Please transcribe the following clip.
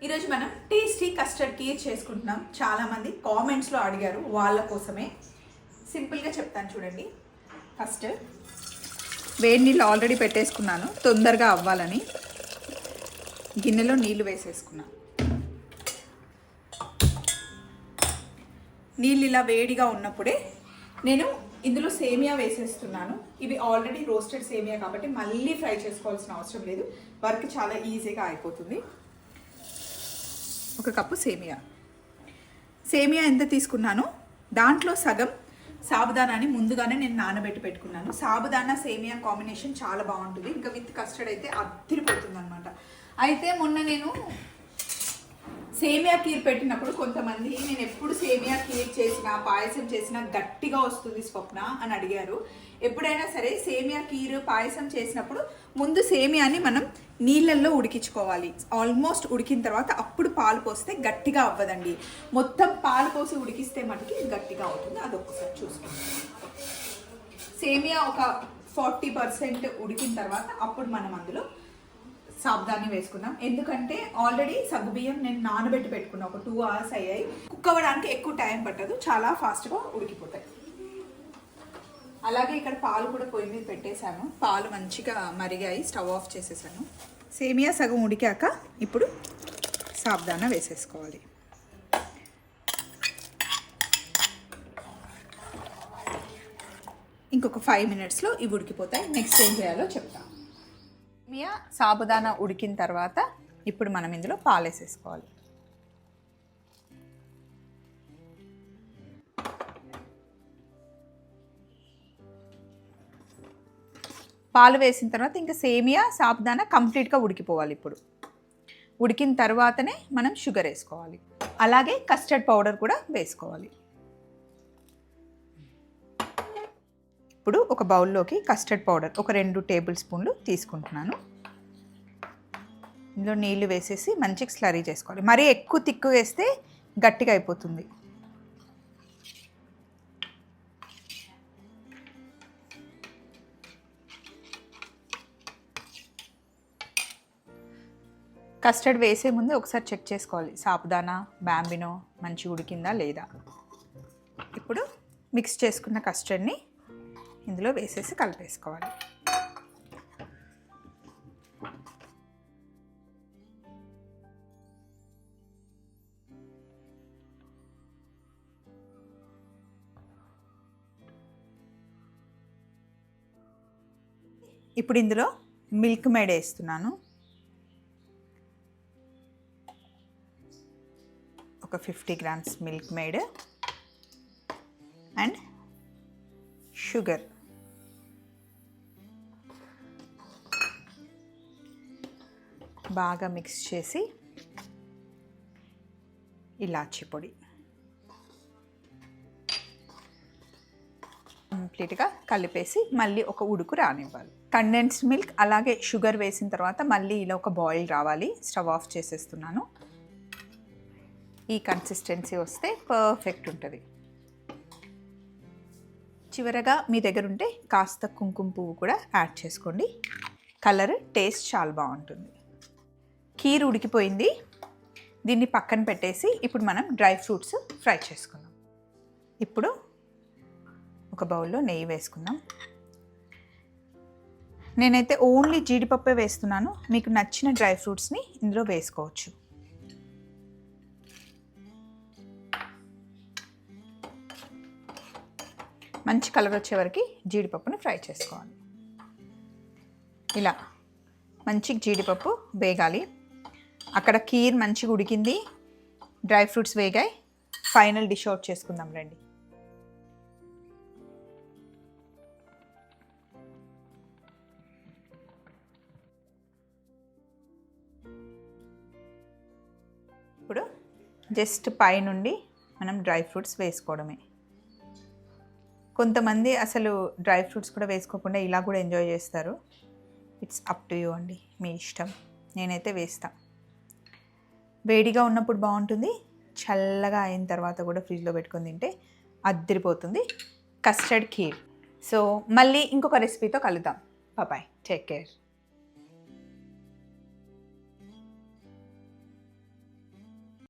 ఈరోజు మనం tasty custard kheer చేసుకుంటున్నాం. చాలామంది కామెంట్స్లో అడిగారు, వాళ్ళ కోసమే సింపుల్గా చెప్తాను చూడండి. కస్టర్డ్ వేడి నీళ్ళు ఆల్రెడీ పెట్టేసుకున్నాను, తొందరగా అవ్వాలని గిన్నెలో నీళ్ళు వేసేసుకున్నాను. నీళ్ళు ఇలా వేడిగా ఉన్నప్పుడే నేను ఇందులో సేమియా వేసేస్తున్నాను. ఇవి ఆల్రెడీ రోస్టెడ్ సేమియా కాబట్టి మళ్ళీ ఫ్రై చేసుకోవాల్సిన అవసరం లేదు, వర్క్ చాలా ఈజీగా అయిపోతుంది. ఒక కప్పు సేమియా ఎంత తీసుకున్నానో దాంట్లో సగం సాబుదానాన్ని ముందుగానే నేను నానబెట్టి పెట్టుకున్నాను. సాబుదానా సేమియా కాంబినేషన్ చాలా బాగుంటుంది, ఇంకా విత్ కస్టర్డ్ అయితే అదిరిపోతుంది అనమాట. అయితే మొన్న నేను సేమియా కీర్ పెట్టినప్పుడు కొంతమంది నేను ఎప్పుడు సేమియా కీర్ చేసినా పాయసం చేసినా గట్టిగా వస్తుంది స్వప్న అని అడిగారు. ఎప్పుడైనా సరే సేమియా కీర్ పాయసం చేసినప్పుడు ముందు సేమియాని మనం నీళ్ళల్లో ఉడికించుకోవాలి. ఆల్మోస్ట్ ఉడికిన తర్వాత అప్పుడు పాలు పోస్తే గట్టిగా అవ్వదండి. మొత్తం పాలు పోసి ఉడికిస్తే మటుకి గట్టిగా అవుతుంది. అదొక్కసారి చూసుకోండి. సేమియా ఒక 40% ఉడికిన తర్వాత అప్పుడు మనం అందులో సాబుదాన్ని వేసుకుందాం. ఎందుకంటే ఆల్రెడీ సగ్గుబియ్యం నేను నానబెట్టి పెట్టుకున్నా, ఒక 2 hours అయ్యాయి. కుక్ అవ్వడానికి ఎక్కువ టైం పట్టదు, చాలా ఫాస్ట్గా ఉడికిపోతాయి. అలాగే ఇక్కడ పాలు కూడా పొయ్యి మీద పెట్టేశాను, పాలు మంచిగా మరిగాయి, స్టవ్ ఆఫ్ చేసేసాను. సేమియా సగం ఉడికాక ఇప్పుడు సాబుదానా వేసేసుకోవాలి. ఇంకొక 5 minutesలో ఇవి ఉడికిపోతాయి. నెక్స్ట్ ఏం చేయాలో చెప్తాను. సేమియా సాబుదానా ఉడికిన తర్వాత ఇప్పుడు మనం ఇందులో పాలు వేసేసుకోవాలి. పాలు వేసిన తర్వాత ఇంకా సేమియా సాబుదానా కంప్లీట్గా ఉడికిపోవాలి. ఇప్పుడు ఉడికిన తర్వాతనే మనం షుగర్ వేసుకోవాలి. అలాగే కస్టర్డ్ పౌడర్ కూడా వేసుకోవాలి. ఇప్పుడు ఒక బౌల్లోకి కస్టర్డ్ పౌడర్ ఒక 2 టేబుల్ స్పూన్లు తీసుకుంటున్నాను. ఇందులో నీళ్లు వేసేసి మంచిగా స్లరీ చేసుకోవాలి. మరీ ఎక్కువ తిక్కు వేస్తే గట్టిగా అయిపోతుంది. కస్టర్డ్ వేసే ముందు ఒకసారి చెక్ చేసుకోవాలి, సాబుదానా బాంబినో మంచిగా ఉడికిందా లేదా. ఇప్పుడు మిక్స్ చేసుకున్న కస్టర్డ్ని ఇందులో వేసేసి కలిపేసుకోవాలి. ఇప్పుడు ఇందులో మిల్క్ మేడ్ వేస్తున్నాను. ఒక 50 grams milk made and sugar. బాగా మిక్స్ చేసి ఇలాచీ పొడి కంప్లీట్గా కలిపేసి మళ్ళీ ఒక ఉడుకు రానివ్వాలి. కండెన్స్డ్ మిల్క్ అలాగే షుగర్ వేసిన తర్వాత మళ్ళీ ఇలా ఒక బాయిల్ రావాలి. స్టవ్ ఆఫ్ చేసేస్తున్నాను. ఈ కన్సిస్టెన్సీ వస్తే పర్ఫెక్ట్ ఉంటుంది. చివరగా మీ దగ్గర ఉంటే కాస్త కుంకుమ పువ్వు కూడా యాడ్ చేసుకోండి. కలర్ టేస్ట్ చాలా బాగుంటుంది. కీర్ ఉడికిపోయింది, దీన్ని పక్కన పెట్టేసి ఇప్పుడు మనం డ్రై ఫ్రూట్స్ ఫ్రై చేసుకుందాం. ఇప్పుడు ఒక బౌల్లో నెయ్యి వేసుకుందాం. నేనైతే ఓన్లీ జీడిపప్పే వేస్తున్నాను, మీకు నచ్చిన డ్రై ఫ్రూట్స్ని ఇందులో వేసుకోవచ్చు. మంచి కలర్ వచ్చే వరకు జీడిపప్పుని ఫ్రై చేసుకోవాలి. ఇలా మంచిగా జీడిపప్పు వేగాలి. అక్కడ కీర్ మంచిగా ఉడికింది, డ్రై ఫ్రూట్స్ వేగాయి. ఫైనల్ డిష్ అవుట్ చేసుకుందాం రండి. ఇప్పుడు జస్ట్ పైనుండి మనం డ్రై ఫ్రూట్స్ వేసుకోవడమే. కొంతమంది అసలు డ్రై ఫ్రూట్స్ కూడా వేసుకోకుండా ఇలా కూడా ఎంజాయ్ చేస్తారు. ఇట్స్ అప్ టు యూ అండి, మీ ఇష్టం. నేనైతే వేస్తా. వేడిగా ఉన్నప్పుడు బాగుంటుంది, చల్లగా అయిన తర్వాత కూడా ఫ్రిడ్జ్లో పెట్టుకొని తింటే అద్దరిపోతుంది కస్టర్డ్ కీర్. సో మళ్ళీ ఇంకొక రెసిపీతో కలుద్దాం. Bye, take care.